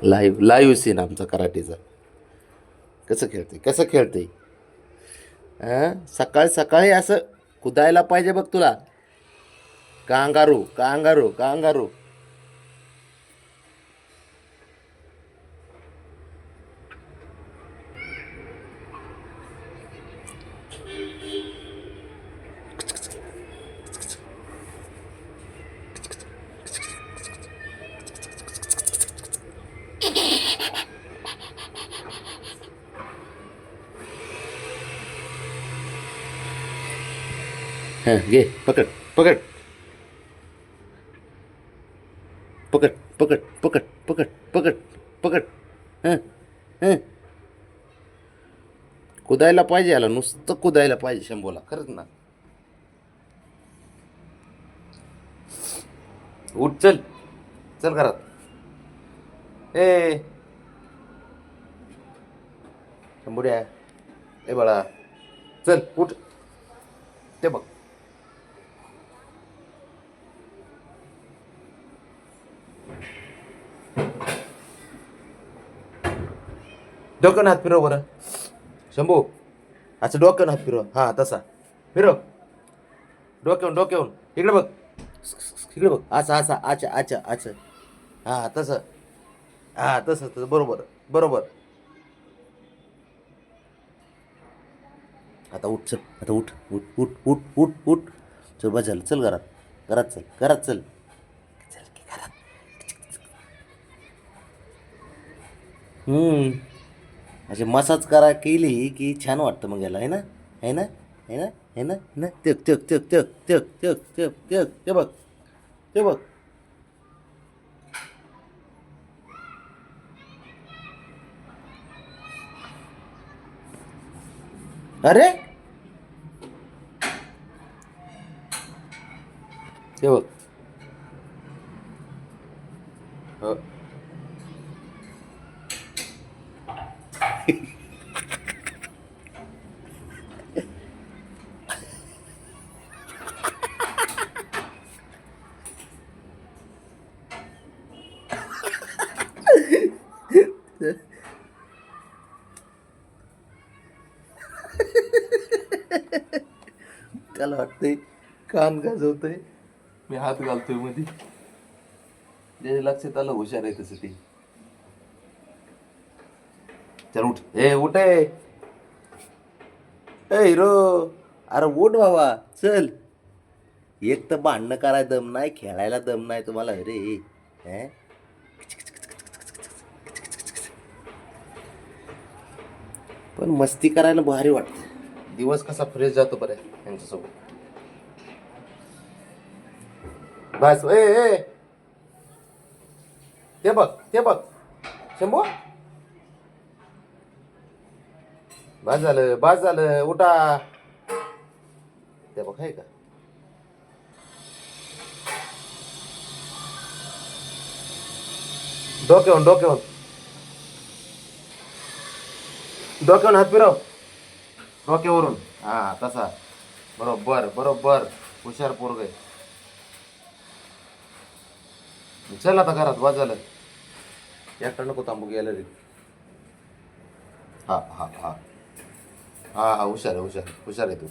Live live scene आमचा कराटेचा. कसं खेळते. सकाळी सकाळी असं कुदायला पाहिजे बघ तुला. Kangaroo kangaroo kangaroo. घे पकड पकड पकड पकड पकड पकड पकड पकड. हं हं कुदायला पाहिजे याला, नुसतं कुदायला पाहिजे शंभूला, खरंच ना. उठ चल, चल घरात. ए शंभूड्या, ए बाळा, चल उठ. ते बघ डोक्यानं हात फिरव बरं शंभू. असं डोक्यानं हात फिरव, हां तसा फिरव. डोक्यावून इकडे बघ, इकडे बघ. असं असं अच्छा अच्छा अच्छा. हां तसं, हां तसं तसं बरोबर बरोबर. आता उठ चल, आता उठ उठ उठ उठ उठ उठ. चल बस झालं, चल घरात. घरात चल, घरात चल. चल की घरात. असे मसाज करा केली की छान वाटतं मग याला, आहे ना, आहे ना, आहे ना, आहे ना, आहे ना. तेक तेक तेक तेक तेक तेक तेक तेक. ते बघ, ते बघ. अरे ते बघ. हो. त्याला वाटतंय कान गाजवतोय, मी हात घालतोय मध्ये. जे लक्षात आलं हुशार आहे तसं ते. चल उठ, ए उठ, ए हिरो. अरे उठ बाबा, चल. एक तर भांडणं करायला दम नाही, खेळायला दम नाही तुम्हाला रे. हे पण मस्ती करायला भारी वाटते. दिवस कसा फ्रेश जातो बरं यांच्यासोबत. बस ए ए. ते बघ, ते बघ शंभू. बास झालं उठा. ते बघ आहे का. डोक्यावून हात फिरव. डोक्यावरून, हा तसा. बरोबर बरोबर. हुशार पोरग आहे. चल आता घरात, वाज झालं. एकटा नको थांबू, गेलं रे. हा हा हा हा हा. हुशार आहे, हुशार हुशार आहे तू.